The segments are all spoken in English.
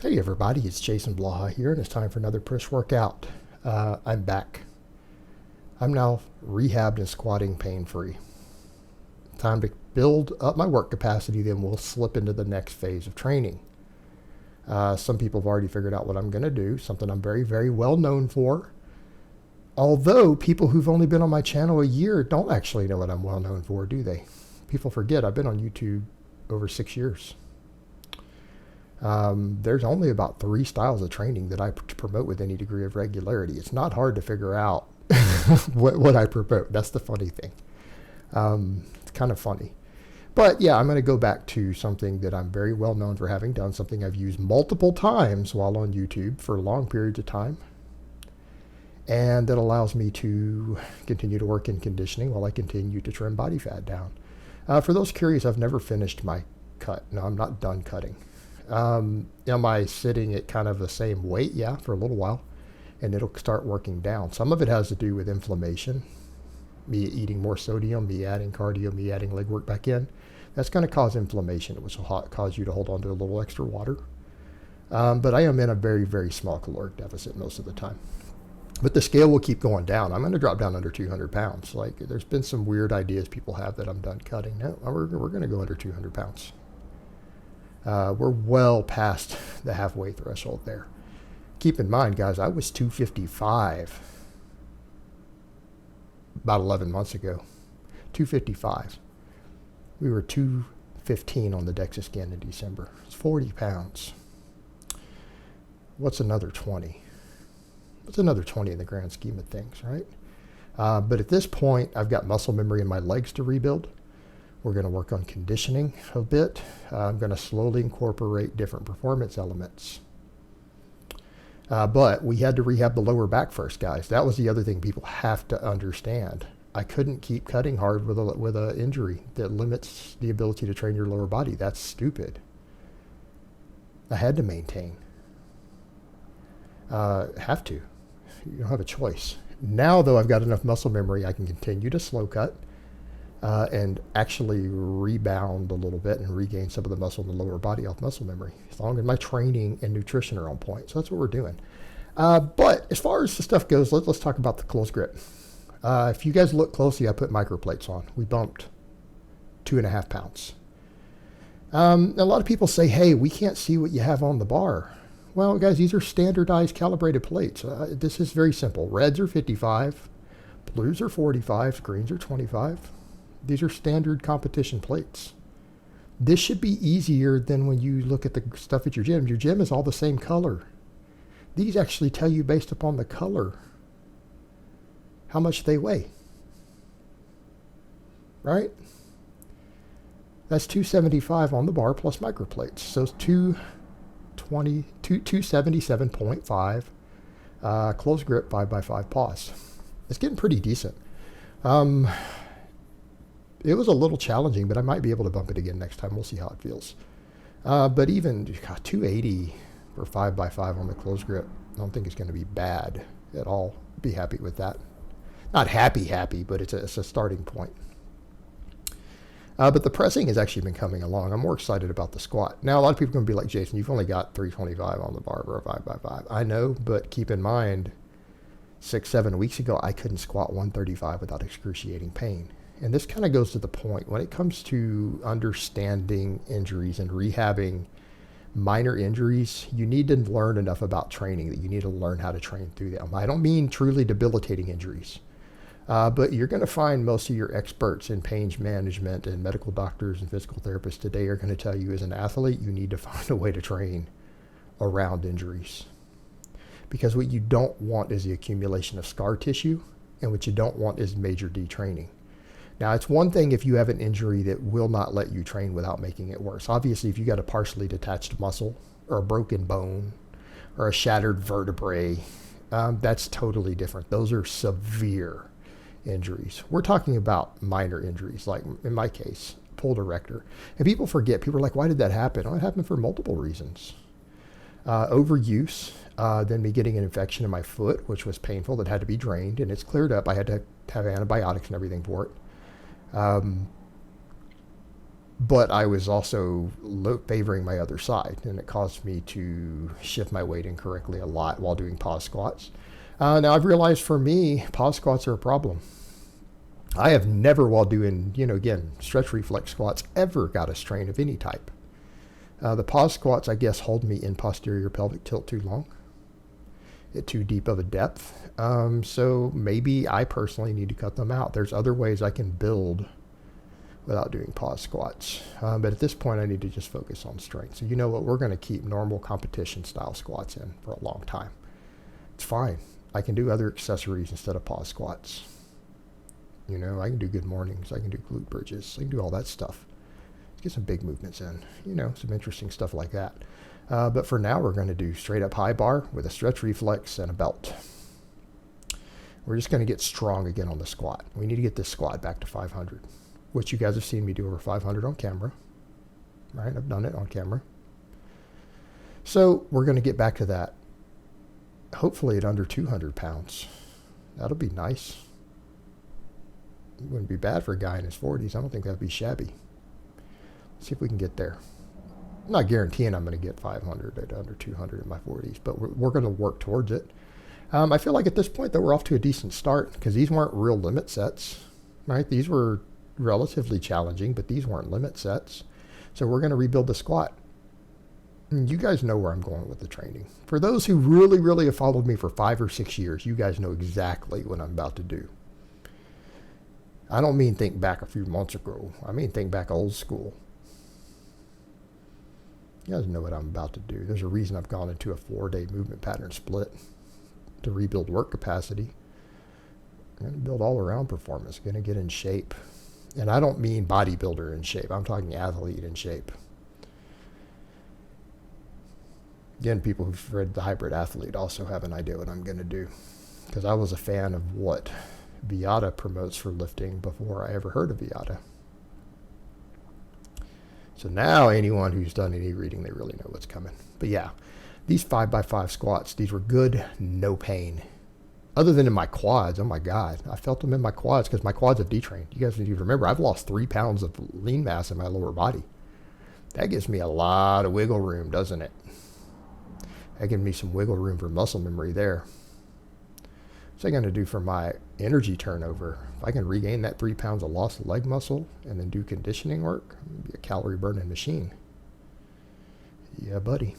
Hey everybody, it's Jason Blaha here, and it's time for another push workout. I'm back. I'm now rehabbed and squatting pain-free. Time to build up my work capacity, then we'll slip into the next phase of training. Some people have already figured out what I'm going to do, something I'm very, very well known for. Although people who've only been on my channel a year don't actually know what I'm well known for, do they? People forget I've been on YouTube over 6 years. There's only about 3 styles of training that I promote with any degree of regularity. It's not hard to figure out what I promote. That's the funny thing. It's kind of funny. But yeah, I'm going to go back to something that I'm very well known for having done, something I've used multiple times while on YouTube for long periods of time. And that allows me to continue to work in conditioning while I continue to trim body fat down. For those curious, I've never finished my cut. No, I'm not done cutting. Am I sitting at kind of the same weight? Yeah, for a little while. And it'll start working down. Some of it has to do with inflammation. Me eating more sodium, me adding cardio, me adding leg work back in. That's going to cause inflammation, which will cause you to hold on to a little extra water. But I am in a very, very small caloric deficit most of the time. But the scale will keep going down. I'm going to drop down under 200 pounds. Like, there's been some weird ideas people have that I'm done cutting. No, we're going to go under 200 pounds. We're well past the halfway threshold there. Keep in mind, guys, I was 255 about 11 months ago. 255. We were 215 on the DEXA scan in December. It's 40 pounds. What's another 20? What's another 20 in the grand scheme of things, right? But at this point, I've got muscle memory in my legs to rebuild. We're going to work on conditioning a bit. I'm going to slowly incorporate different performance elements. But we had to rehab the lower back first, guys. That was the other thing people have to understand. I couldn't keep cutting hard with a injury that limits the ability to train your lower body. That's stupid. I had to maintain. Have to. You don't have a choice. Now, though, I've got enough muscle memory, I can continue to slow cut. And actually rebound a little bit and regain some of the muscle in the lower body off muscle memory, as long as my training and nutrition are on point. So that's what we're doing. But as far as the stuff goes, let's talk about the close grip. If you guys look closely, I put microplates on. We bumped 2.5 pounds. A lot of people say, hey, we can't see what you have on the bar. Well, guys, these are standardized calibrated plates. This is very simple. Reds are 55, blues are 45, greens are 25. These are standard competition plates. This should be easier than when you look at the stuff at your gym. Your gym is all the same color. These actually tell you based upon the color how much they weigh. Right? That's 275 on the bar plus microplates. So it's 277.5 close grip 5x5 pause. It's getting pretty decent. It was a little challenging, but I might be able to bump it again next time. We'll see how it feels. But even 280 for 5x5 on the close grip, I don't think it's going to be bad at all. Be happy with that. Not happy, but it's a starting point. But the pressing has actually been coming along. I'm more excited about the squat. Now, a lot of people are going to be like, Jason, you've only got 325 on the bar for a 5x5. I know, but keep in mind, 6-7 weeks ago, I couldn't squat 135 without excruciating pain. And this kind of goes to the point when it comes to understanding injuries and rehabbing minor injuries, you need to learn enough about training that you need to learn how to train through them. I don't mean truly debilitating injuries, but you're going to find most of your experts in pain management and medical doctors and physical therapists today are going to tell you as an athlete, you need to find a way to train around injuries. Because what you don't want is the accumulation of scar tissue, and what you don't want is major detraining. Now, it's one thing if you have an injury that will not let you train without making it worse. Obviously, if you got a partially detached muscle or a broken bone or a shattered vertebrae, that's totally different. Those are severe injuries. We're talking about minor injuries, like in my case, pulled erector. And people forget. People are like, why did that happen? Well, it happened for multiple reasons. Overuse, then me getting an infection in my foot, which was painful, that had to be drained, and it's cleared up. I had to have antibiotics and everything for it. but I was also favoring my other side, and it caused me to shift my weight incorrectly a lot while doing pause squats. Now I've realized for me, pause squats are a problem. I have never, while doing, again, stretch reflex squats, ever got a strain of any type. The pause squats, I guess, hold me in posterior pelvic tilt too long, at too deep of a depth. So maybe I personally need to cut them out. There's other ways I can build without doing pause squats. But at this point, I need to just focus on strength. So you know what? We're going to keep normal competition style squats in for a long time. It's fine. I can do other accessories instead of pause squats. I can do good mornings. I can do glute bridges. I can do all that stuff. Get some big movements in, some interesting stuff like that. But for now, we're going to do straight up high bar with a stretch reflex and a belt. We're just going to get strong again on the squat. We need to get this squat back to 500, which you guys have seen me do over 500 on camera, right? I've done it on camera. So we're going to get back to that, hopefully at under 200 pounds. That'll be nice. It wouldn't be bad for a guy in his 40s. I don't think that'd be shabby. Let's see if we can get there. I'm not guaranteeing I'm going to get 500 at under 200 in my 40s, but we're going to work towards it. I feel like at this point that we're off to a decent start because these weren't real limit sets, right? These were relatively challenging, but these weren't limit sets. So we're going to rebuild the squat. And you guys know where I'm going with the training. For those who really, really have followed me for 5 or 6 years, you guys know exactly what I'm about to do. I don't mean think back a few months ago. I mean think back old school. You guys know what I'm about to do. There's a reason I've gone into a 4-day movement pattern split to rebuild work capacity. I'm going to build all around performance. I'm going to get in shape. And I don't mean bodybuilder in shape. I'm talking athlete in shape. Again, people who've read The Hybrid Athlete also have an idea what I'm going to do. Because I was a fan of what Viata promotes for lifting before I ever heard of Viata. So now anyone who's done any reading, they really know what's coming. But yeah, these 5x5 squats, these were good, no pain. Other than in my quads, oh my God, I felt them in my quads because my quads have detrained. You guys need to remember, I've lost 3 pounds of lean mass in my lower body. That gives me a lot of wiggle room, doesn't it? That gives me some wiggle room for muscle memory there. What's that going to do for my energy turnover? If I can regain that 3 pounds of lost leg muscle and then do conditioning work, I'm going to be a calorie burning machine. Yeah, buddy.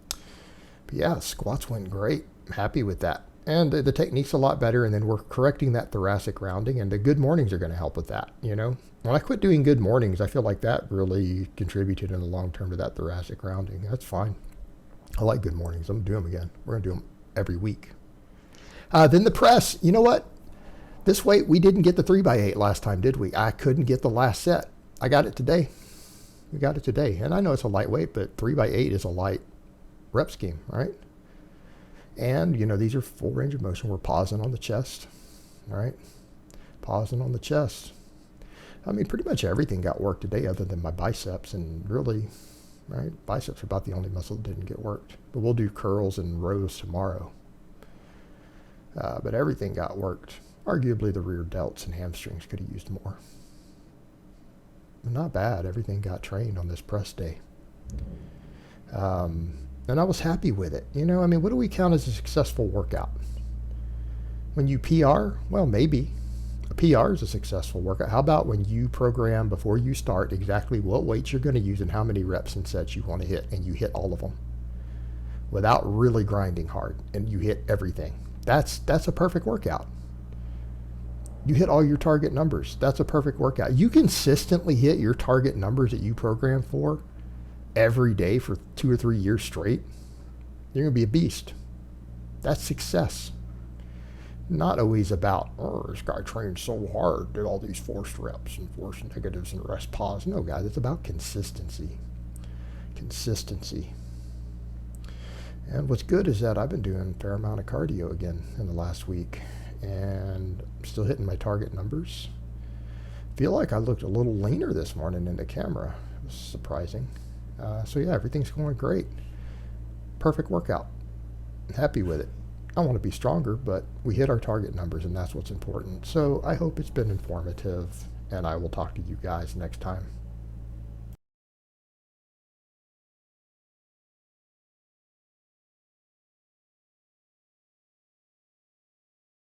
But yeah, squats went great. I'm happy with that. And the technique's a lot better, and then we're correcting that thoracic rounding, and the good mornings are going to help with that, When I quit doing good mornings, I feel like that really contributed in the long term to that thoracic rounding. That's fine. I like good mornings. I'm going to do them again. We're going to do them every week. Then the press. You know what? This weight, we didn't get the 3x8 last time, did we? I couldn't get the last set. I got it today. We got it today. And I know it's a lightweight, but 3x8 is a light rep scheme, right? And, these are full range of motion. We're pausing on the chest, right? Pausing on the chest. I mean, pretty much everything got worked today other than my biceps. And really, right, biceps are about the only muscle that didn't get worked. But we'll do curls and rows tomorrow. But everything got worked. Arguably, the rear delts and hamstrings could have used more. But not bad. Everything got trained on this press day. And I was happy with it. What do we count as a successful workout? When you PR? Well, maybe. A PR is a successful workout. How about when you program before you start exactly what weights you're going to use and how many reps and sets you want to hit, and you hit all of them without really grinding hard, and you hit everything. That's a perfect workout. You hit all your target numbers. That's a perfect workout. You consistently hit your target numbers that you program for every day for 2 or 3 years straight. You're going to be a beast. That's success. Not always about, this guy trained so hard, did all these forced reps and forced negatives and rest pause. No, guys, it's about consistency. Consistency. And what's good is that I've been doing a fair amount of cardio again in the last week, and I'm still hitting my target numbers. Feel like I looked a little leaner this morning in the camera. It was surprising. So yeah, everything's going great. Perfect workout. I'm happy with it. I want to be stronger, but we hit our target numbers, and that's what's important. So I hope it's been informative, and I will talk to you guys next time.